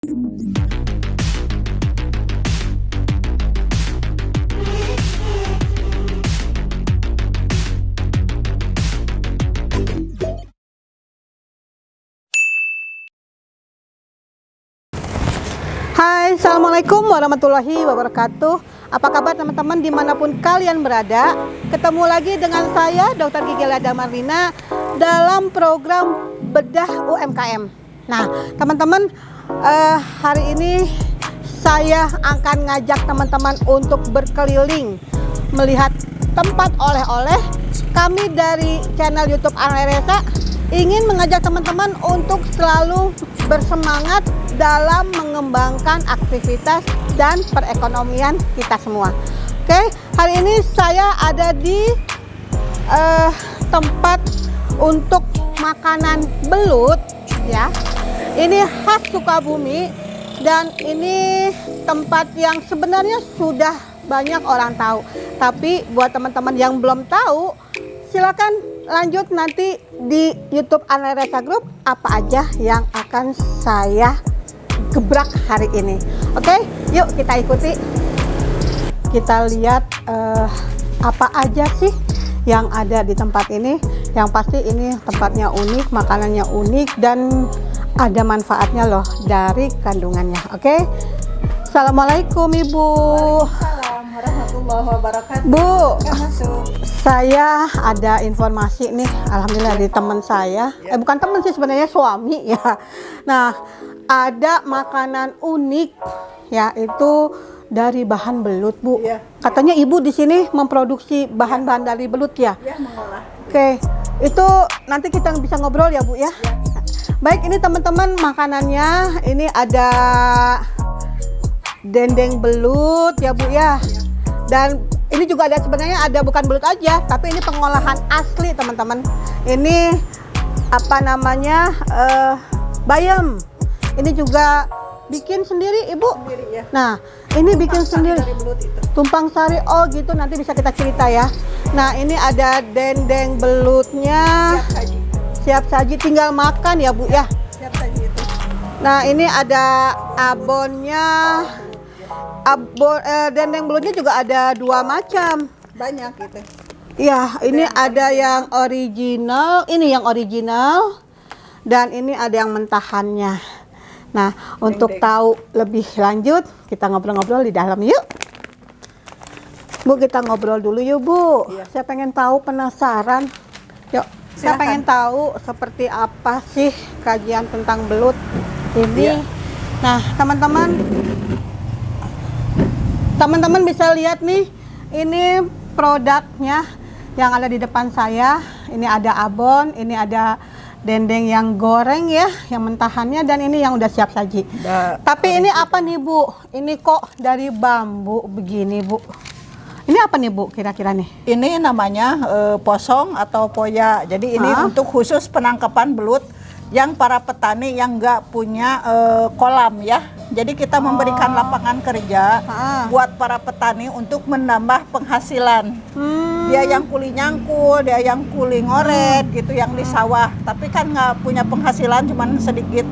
Hai, assalamualaikum warahmatullahi wabarakatuh. Apa kabar teman-teman dimanapun kalian berada? Ketemu lagi dengan saya Dr. Gigi Lada Marlina dalam program Bedah UMKM. Nah teman-teman, hari ini saya akan ngajak teman-teman untuk berkeliling melihat tempat oleh-oleh. Kami dari channel YouTube Aneresa ingin mengajak teman-teman untuk selalu bersemangat dalam mengembangkan aktivitas dan perekonomian kita semua. Oke, hari ini saya ada di tempat untuk makanan belut ya. Ini khas Sukabumi dan ini tempat yang sebenarnya sudah banyak orang tahu. Tapi buat teman-teman yang belum tahu, silakan lanjut nanti di YouTube Aneresa Group apa aja yang akan saya gebrak hari ini. Oke, yuk kita ikuti. Kita lihat apa aja sih yang ada di tempat ini. Yang pasti ini tempatnya unik, makanannya unik, dan ada manfaatnya loh dari kandungannya. Oke, assalamualaikum Ibu. Waalaikumsalam warahmatullahi wabarakatuh. Bu, Masuk. saya ada informasi nih, alhamdulillah dari teman saya. Bukan teman sih sebenarnya, suami ya. Nah, ada makanan unik yaitu dari bahan belut, Bu. Iya. Katanya Ibu di sini memproduksi bahan-bahan dari belut ya? Ya, mengolah. Oke, itu nanti kita bisa ngobrol ya, Bu ya. Baik, ini teman-teman makanannya. Ini ada dendeng belut ya, Bu ya. Dan ini juga ada, sebenarnya ada bukan belut aja, tapi ini pengolahan asli teman-teman. Ini apa namanya, bayam. Ini juga bikin sendiri Ibu. Sendiri ya. Nah, ini bikin sendiri. Dari belut itu. Tumpang sari, oh gitu, nanti bisa kita cerita ya. Nah, ini ada dendeng belutnya. Siap saji. Siap saji, tinggal makan ya Bu ya. Siap saji itu. Nah, ini ada abonnya. Dendeng belutnya juga ada dua macam. Banyak gitu. Ya, ini ada yang original, ini yang original, dan ini ada yang mentahannya. Nah, untuk tahu lebih lanjut, kita ngobrol-ngobrol di dalam yuk. Bu, kita ngobrol dulu yuk, Bu. Iya. Saya pengen tahu, penasaran. Yuk, saya Silakan. pengen tahu seperti apa sih kajian tentang belut ini. Iya. Nah, teman-teman bisa lihat nih, ini produknya yang ada di depan saya. Ini ada abon, ini ada dendeng yang goreng ya, yang mentahannya, dan ini yang udah siap saji. Tapi ini apa nih Bu? Ini kok dari bambu begini Bu? Ini apa nih Bu kira-kira nih? Ini namanya posong atau poya. Jadi ini untuk khusus penangkapan belut yang para petani yang nggak punya kolam ya. Jadi kita memberikan lapangan kerja buat para petani untuk menambah penghasilan. Dia yang kuli nyangkul, dia yang kuli ngoret gitu, yang di sawah. Tapi kan nggak punya penghasilan, cuman sedikit.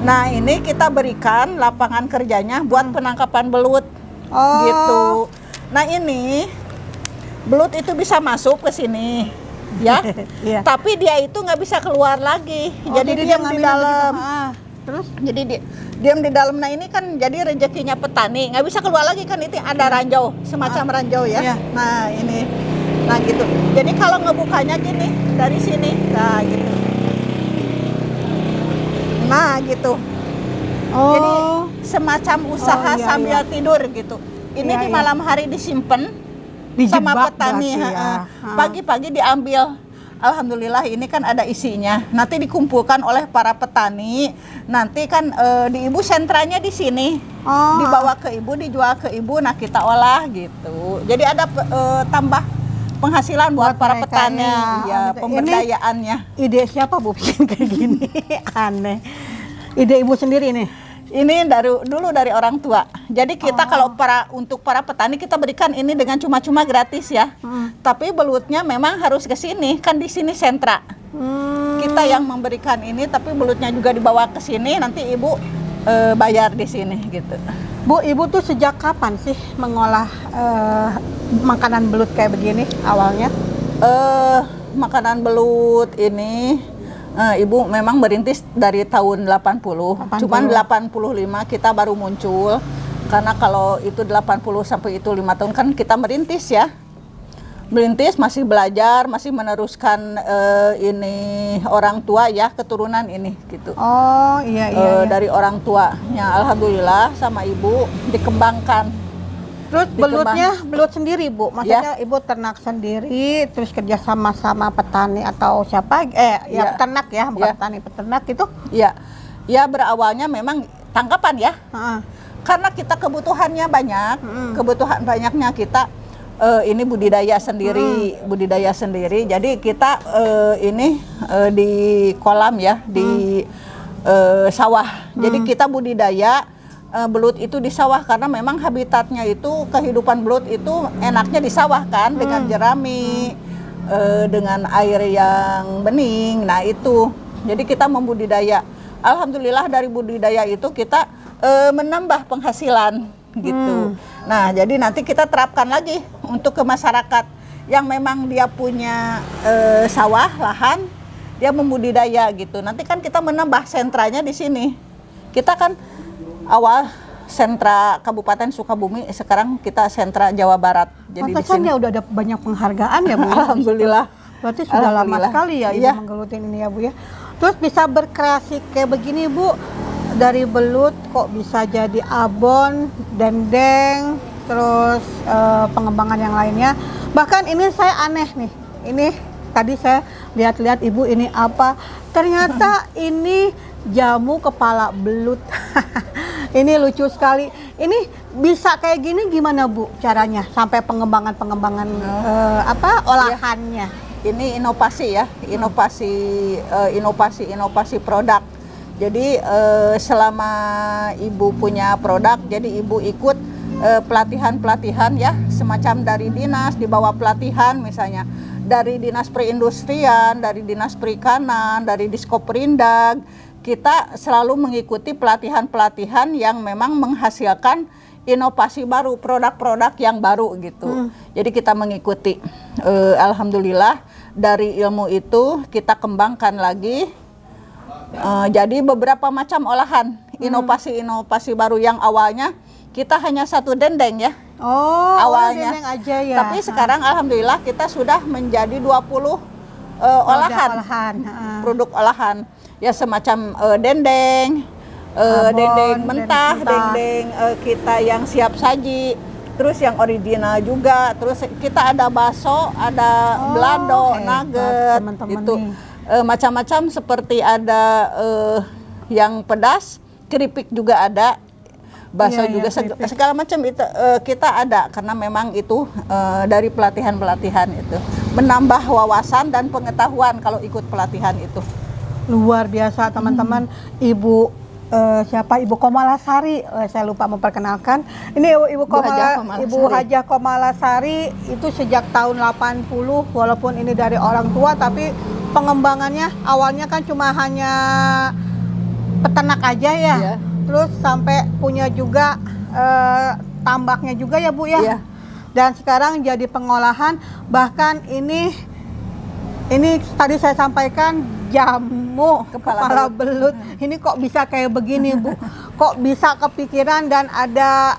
Nah, ini kita berikan lapangan kerjanya buat penangkapan belut gitu. Nah, ini belut itu bisa masuk ke sini ya. Iya. Tapi dia itu nggak bisa keluar lagi. Jadi diam di dalam. Terus? Jadi diam di dalam. Nah, ini kan jadi rezekinya petani, nggak bisa keluar lagi kan. Itu ada ranjau, semacam ranjau ya. Iya. Nah, ini, nah gitu. Jadi kalau ngebukanya gini dari sini, nah gitu. Nah gitu. Jadi semacam usaha iya, sambil tidur gitu. Ini Iya, di iya. malam hari disimpan sama Dijebak petani. berarti ya. Pagi-pagi diambil. Alhamdulillah ini kan ada isinya. Nanti dikumpulkan oleh para petani. Nanti kan di ibu sentranya di sini. Dibawa ke ibu, dijual ke ibu. Nah, kita olah gitu. Jadi ada tambah penghasilan buat para mereka petani ya. ya, pemberdayaannya. Ide siapa Bu bikin kayak gini? Aneh. Ide Ibu sendiri nih? Ini dulu dari orang tua. Jadi kita kalau untuk para petani kita berikan ini dengan cuma-cuma gratis ya. Tapi belutnya memang harus ke sini, kan di sini sentra. Kita yang memberikan ini, tapi belutnya juga dibawa ke sini. Nanti ibu bayar di sini gitu. Bu, Ibu tuh sejak kapan sih mengolah makanan belut kayak begini awalnya? Makanan belut ini Ibu memang merintis dari tahun 80. Cuman 85 kita baru muncul. Karena kalau itu 80 sampai itu 5 tahun kan kita merintis ya. Merintis, masih belajar, masih meneruskan ini orang tua ya, keturunan ini gitu. Oh iya iya. Dari orang tuanya, alhamdulillah sama ibu dikembangkan. Terus belutnya belut sendiri Bu, maksudnya Ibu ternak sendiri, terus kerja sama petani atau siapa? Peternak ya, bukan petani, peternak itu? Iya, ya berawalnya memang tangkapan ya. Karena kita kebutuhannya banyak, kebutuhan banyaknya kita. Ini budidaya sendiri, jadi kita ini di kolam ya, di sawah. Jadi kita budidaya belut itu di sawah karena memang habitatnya itu, kehidupan belut itu enaknya di sawah kan, dengan jerami, dengan air yang bening. Nah itu, jadi kita membudidaya. Alhamdulillah dari budidaya itu kita menambah penghasilan gitu. Nah, jadi nanti kita terapkan lagi untuk ke masyarakat yang memang dia punya sawah, lahan, dia membudidaya gitu. Nanti kan kita menambah sentranya di sini. Kita kan awal sentra Kabupaten Sukabumi, sekarang kita sentra Jawa Barat. Jadi di sini udah ada banyak penghargaan ya Bu. Alhamdulillah. Berarti sudah lama sekali ya Ibu menggelutin ini ya Bu ya. Terus bisa berkreasi kayak begini Bu. Dari belut kok bisa jadi abon, dendeng, terus pengembangan yang lainnya. Bahkan ini saya aneh nih. Ini tadi saya lihat-lihat Ibu ini apa? Ternyata ini jamu kepala belut. Ini lucu sekali. Ini bisa kayak gini gimana Bu caranya sampai pengembangan olahannya? Ini inovasi ya, inovasi produk. Jadi selama Ibu punya produk, jadi Ibu ikut pelatihan-pelatihan ya, semacam dari dinas, di bawah pelatihan misalnya dari dinas perindustrian, dari dinas perikanan, dari Diskoperindag. Kita selalu mengikuti pelatihan-pelatihan yang memang menghasilkan inovasi baru, produk-produk yang baru gitu. Jadi kita mengikuti. Alhamdulillah dari ilmu itu kita kembangkan lagi. Jadi beberapa macam olahan, inovasi-inovasi baru yang awalnya kita hanya satu dendeng ya. Awalnya. Dendeng aja ya. Tapi sekarang alhamdulillah kita sudah menjadi 20 olahan. Produk olahan. Ya semacam dendeng, dendeng mentah, dendeng kita yang siap saji. Terus yang original juga. Terus kita ada bakso, ada belado, nugget gitu. Macam-macam seperti ada yang pedas, keripik juga ada, bakso juga segala macam itu kita ada karena memang itu dari pelatihan-pelatihan itu menambah wawasan dan pengetahuan kalau ikut pelatihan itu. Luar biasa teman-teman. Ibu Ibu Komalasari, saya lupa memperkenalkan. Ini Ibu Hajah Komalasari itu sejak tahun 80, walaupun ini dari orang tua tapi pengembangannya awalnya kan cuma hanya peternak aja ya. Terus sampai punya juga tambaknya juga ya Bu ya. Dan sekarang jadi pengolahan, bahkan ini tadi saya sampaikan jamu kepala belut. Ini kok bisa kayak begini Bu? Kok bisa kepikiran dan ada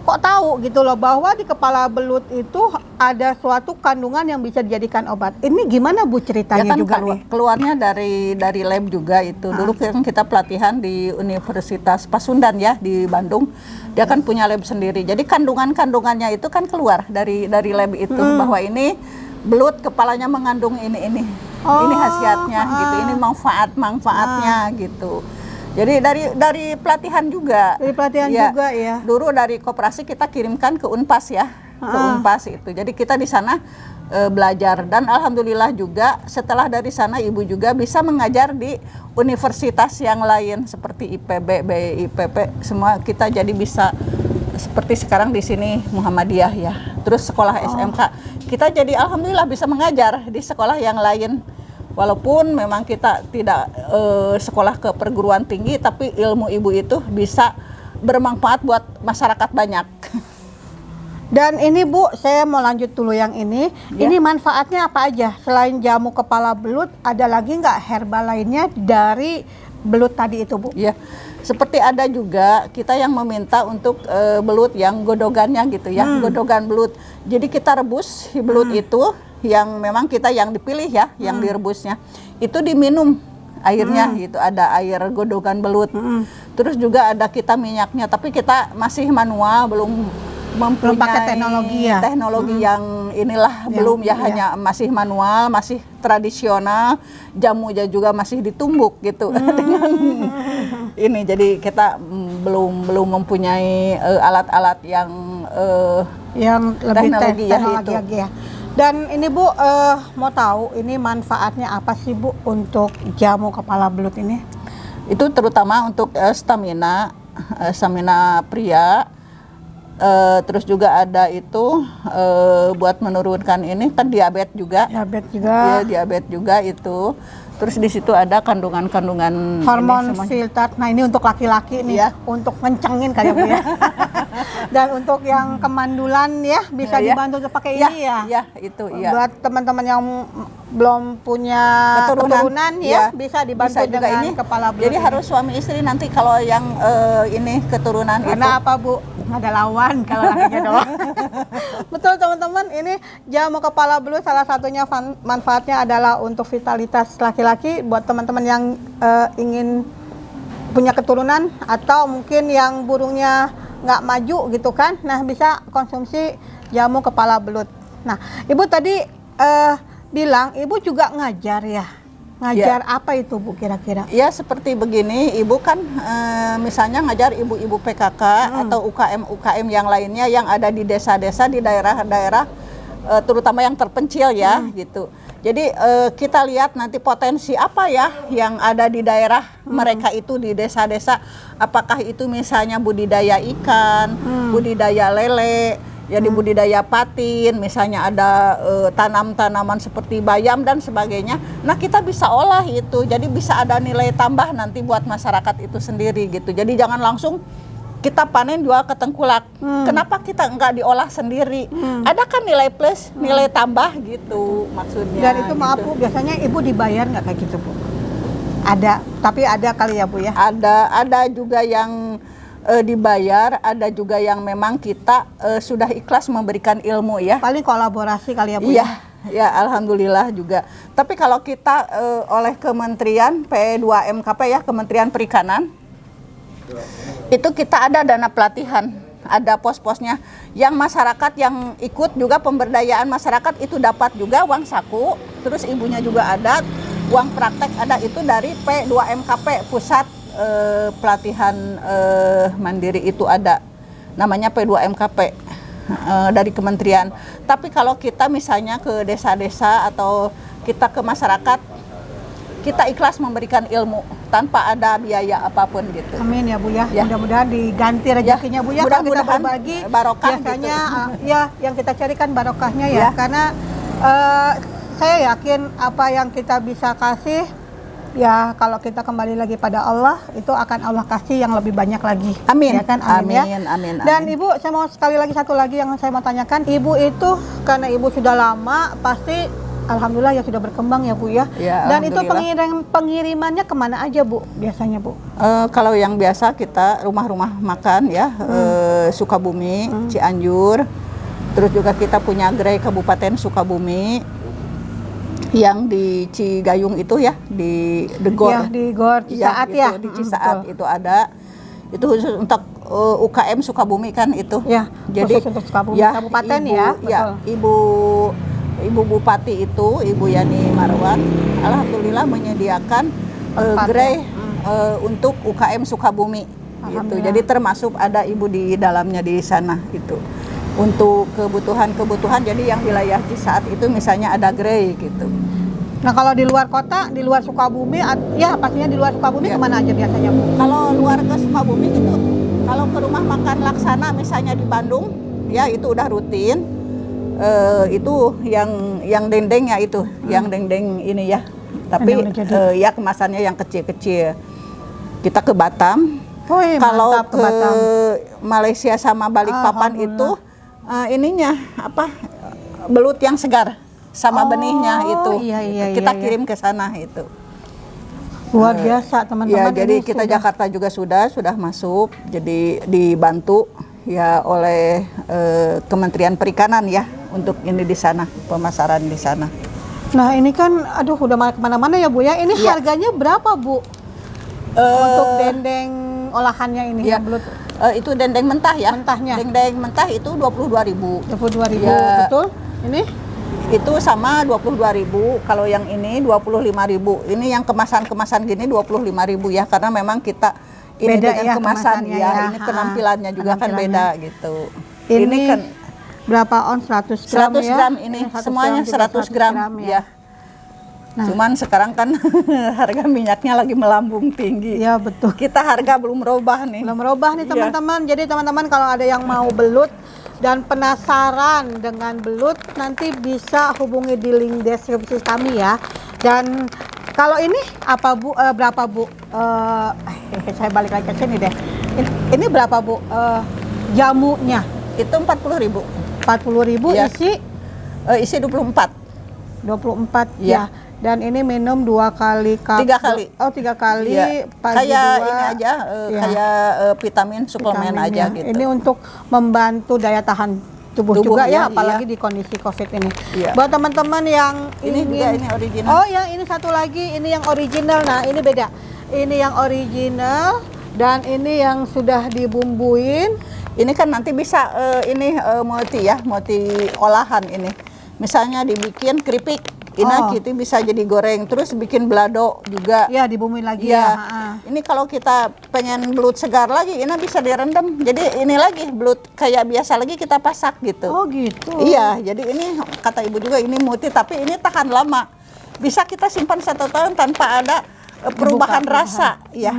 kok tahu gitu loh bahwa di kepala belut itu ada suatu kandungan yang bisa dijadikan obat. Ini gimana Bu ceritanya kan juga keluarnya dari lab juga itu. Dulu kan kita pelatihan di Universitas Pasundan ya di Bandung. Dia kan punya lab sendiri. Jadi kandungannya itu kan keluar dari lab itu bahwa ini belut kepalanya mengandung ini. Ini khasiatnya gitu. Ini manfaatnya gitu. Jadi dari pelatihan juga. Dari pelatihan juga ya. Dulu dari koperasi kita kirimkan ke Unpas ya, ke Unpas itu. Jadi kita di sana belajar dan alhamdulillah juga setelah dari sana Ibu juga bisa mengajar di universitas yang lain seperti IPB, BIPP, semua kita jadi bisa seperti sekarang di sini Muhammadiyah ya. Terus sekolah SMK kita jadi alhamdulillah bisa mengajar di sekolah yang lain. Walaupun memang kita tidak sekolah ke perguruan tinggi, tapi ilmu ibu itu bisa bermanfaat buat masyarakat banyak. Dan ini Bu, saya mau lanjut dulu yang ini. Ya. Ini manfaatnya apa aja? Selain jamu kepala belut, ada lagi nggak herbal lainnya dari belut tadi itu Bu? Ya, seperti ada juga kita yang meminta untuk belut yang godogannya gitu ya, godogan belut. Jadi kita rebus si belut itu, yang memang kita yang dipilih ya, yang direbusnya, itu diminum airnya gitu, ada air godogan belut. Terus juga ada kita minyaknya, tapi kita masih manual, belum mempunyai pakai teknologi ya? teknologi yang inilah, belum ya, hanya masih manual, masih tradisional, jamunya juga masih ditumbuk gitu dengan ini. Jadi kita belum mempunyai alat-alat yang lebih teknologi teknologi itu. lagi ya. Dan ini Bu, mau tahu ini manfaatnya apa sih Bu untuk jamu kepala belut ini? Itu terutama untuk stamina pria. Terus juga ada itu buat menurunkan ini kan diabetes juga. Diabetes juga. Ya, diabetes juga itu. Terus di situ ada kandungan Hormon ini filtrat. Nah, ini untuk laki-laki nih, untuk ngencengin kayak Bu ya. Dan untuk yang kemandulan ya bisa dibantu pakai ini ya. Ya, itu ya. Buat teman-teman yang belum punya keturunan ya, bisa dibantu bisa juga dengan ini kepala belut. Jadi ini. harus suami istri nanti kalau yang ini keturunan Karena itu. apa Bu? Nggak ada lawan kalau lakinya doang. Betul teman-teman, ini jamu kepala belut salah satunya manfaatnya adalah untuk vitalitas laki-laki. Buat teman-teman yang ingin punya keturunan atau mungkin yang burungnya nggak maju gitu kan, nah bisa konsumsi jamu kepala belut. Nah, Ibu tadi bilang Ibu juga ngajar ya. Ngajar apa itu Bu kira-kira? Ya seperti begini, Ibu kan misalnya ngajar ibu-ibu PKK atau UKM yang lainnya yang ada di desa-desa, di daerah-daerah terutama yang terpencil ya gitu. Jadi kita lihat nanti potensi apa ya yang ada di daerah mereka itu, di desa-desa. Apakah itu misalnya budidaya ikan, budidaya lele, ya di budidaya patin, misalnya ada tanam-tanaman seperti bayam dan sebagainya. Nah kita bisa olah itu, jadi bisa ada nilai tambah nanti buat masyarakat itu sendiri gitu. Jadi jangan langsung kita panen jual ke tengkulak. Kenapa kita enggak diolah sendiri? Ada kan nilai plus, nilai tambah gitu maksudnya. Dan itu maaf Bu, biasanya Ibu dibayar nggak kayak gitu Bu? Ada, tapi ada kali ya Bu ya? Ada juga yang dibayar, ada juga yang memang kita sudah ikhlas memberikan ilmu ya. Paling kolaborasi kali ya Bu? Iya, ya alhamdulillah juga. Tapi kalau kita oleh Kementerian P2MKP ya, Kementerian Perikanan, itu kita ada dana pelatihan, ada pos-posnya. Yang masyarakat yang ikut juga pemberdayaan masyarakat itu dapat juga uang saku, terus ibunya juga ada, uang praktek ada, itu dari P2MKP, Pusat Pelatihan Mandiri itu ada, namanya P2MKP dari kementerian. Tapi kalau kita misalnya ke desa-desa atau kita ke masyarakat, kita ikhlas memberikan ilmu tanpa ada biaya apapun gitu. Amin ya Bu ya. Mudah-mudahan diganti rezekinya Bu ya. Kalau kita berbagi barokah biasanya gitu. Ya yang kita carikan barokahnya ya. Karena saya yakin apa yang kita bisa kasih ya, kalau kita kembali lagi pada Allah, itu akan Allah kasih yang lebih banyak lagi. Amin. Ya kan? Amin, ya. amin. Dan Ibu, saya mau sekali lagi satu lagi yang saya mau tanyakan. Ibu itu karena Ibu sudah lama pasti alhamdulillah ya sudah berkembang ya Bu ya. Dan itu pengirimannya kemana aja Bu biasanya Bu? Kalau yang biasa kita rumah-rumah makan ya, Sukabumi, Cianjur. Terus juga kita punya gerai Kabupaten Sukabumi yang di Cigayung itu ya, di Gor. Ya, di Gor Cisaat ya. Di Cisaat itu ada. Itu khusus untuk UKM Sukabumi kan itu. Ya, jadi untuk Sukabumi Kabupaten Ibu Bupati itu, Ibu Yani Marwan, alhamdulillah menyediakan gerai untuk UKM Sukabumi gitu. Jadi termasuk ada Ibu di dalamnya di sana gitu. Untuk kebutuhan jadi yang wilayah Cisaat itu misalnya ada gerai gitu. Nah kalau di luar kota, di luar Sukabumi, ya pastinya di luar Sukabumi kemana aja biasanya Bu? Kalau luar ke Sukabumi itu, kalau ke rumah makan Laksana misalnya di Bandung, ya itu udah rutin. Itu yang dendeng ya itu, yang dendeng ini ya, Tapi Yang udah jadi. ya kemasannya yang kecil-kecil. Kita ke Batam. Woi, Kalau mantap, ke Batam. Malaysia sama Balikpapan itu ininya apa? Belut yang segar sama benihnya itu. Iya, kita iya. kirim ke sana itu. Luar biasa teman-teman. Ya, jadi ini kita sudah- Jakarta juga sudah masuk. Jadi dibantu ya oleh Kementerian Perikanan ya untuk ini di sana, pemasaran di sana. Nah ini kan, aduh udah kemana-mana ya Bu ya. Ini Iya. harganya berapa Bu? Untuk dendeng olahannya ini ya, yang belut itu dendeng mentah ya. Mentahnya. Dendeng mentah itu 22.000. 22.000, Ya. betul? Ini? Itu sama 22.000. Kalau yang ini 25.000. Ini yang kemasan-kemasan gini 25.000 ya, karena memang kita ini Beda dengan ya kemasan kemasannya ya, ya. ini penampilannya juga kan beda gitu. Ini kan berapa on? 100 gram 100 ya? gram ini, 100 semuanya gram juga 100 gram, ya. Nah. Cuman sekarang kan harga minyaknya lagi melambung tinggi. Iya betul. Kita harga belum merubah nih. Belum merubah nih Iya. teman-teman. Jadi teman-teman kalau ada yang mau belut dan penasaran dengan belut, nanti bisa hubungi di link deskripsi kami ya. Dan kalau ini apa Bu? Berapa Bu? Saya balik lagi ke sini deh. Ini berapa Bu? Jamunya Itu 40.000. 40.000 Iya. isi Isi 24. 24 Iya. ya. Dan ini minum 2 kali cup. 3 kali. Oh, 3 kali Iya. pagi Kayak 2. ini aja, Iya. kayak vitamin suplemen Vitaminnya. aja gitu. Ini untuk membantu daya tahan tubuh Tubuh, juga ya, ya, apalagi iya. di kondisi COVID ini. Iya. Buat teman-teman yang Ini ingin, juga ini original. Oh, yang ini satu lagi, ini yang original. Nah, ini beda. Ini yang original dan ini yang sudah dibumbuin. Ini kan nanti bisa multi olahan ini. Misalnya dibikin keripik, ini Oh. kita bisa jadi goreng, terus bikin balado juga. Ya, dibumbuin lagi Iya. ya. Ha-ha. Ini kalau kita pengen belut segar lagi, ini bisa direndam. Jadi ini lagi belut kayak biasa lagi kita pasak gitu. Oh, gitu. Iya, jadi ini kata ibu juga ini multi, tapi ini tahan lama. Bisa kita simpan 1 tahun tanpa ada perubahan rasa. Iya,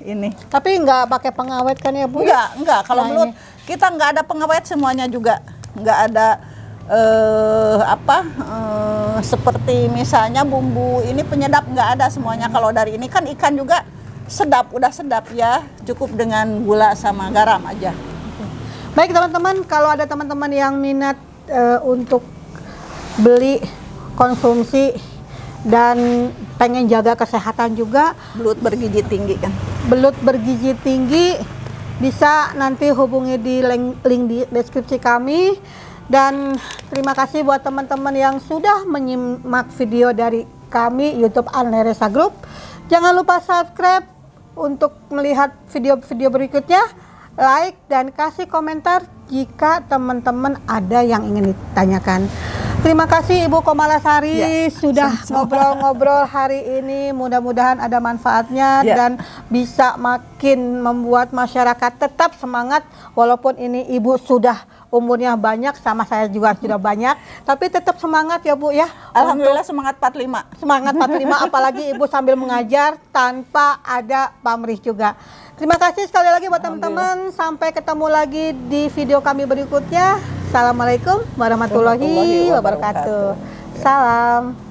ini. Tapi nggak pakai pengawet kan ya, Bu? Enggak. Kalau Nah, belut ini. kita nggak ada pengawet semuanya juga. Nggak ada seperti misalnya bumbu ini penyedap, nggak ada semuanya. Kalau dari ini kan ikan juga sedap, udah sedap ya. Cukup dengan gula sama garam aja. Baik teman-teman, kalau ada teman-teman yang minat untuk beli konsumsi dan pengen jaga kesehatan juga, Belut bergizi tinggi kan. belut bergizi tinggi, bisa nanti hubungi di link di deskripsi kami. Dan terima kasih buat teman-teman yang sudah menyimak video dari kami YouTube Anleresa Group. Jangan lupa subscribe untuk melihat video-video berikutnya, like dan kasih komentar jika teman-teman ada yang ingin ditanyakan. Terima kasih Ibu Komalasari Ya, sudah sama-sama. ngobrol-ngobrol hari ini. Mudah-mudahan ada manfaatnya Ya. dan bisa makin membuat masyarakat tetap semangat walaupun ini Ibu sudah umurnya banyak, sama saya juga sudah banyak, tapi tetap semangat ya Bu ya. Alhamdulillah semangat 45. Semangat 45, apalagi Ibu sambil mengajar tanpa ada pamrih juga. Terima kasih sekali lagi buat teman-teman. Sampai ketemu lagi di video kami berikutnya. Assalamualaikum warahmatullahi wabarakatuh. Salam.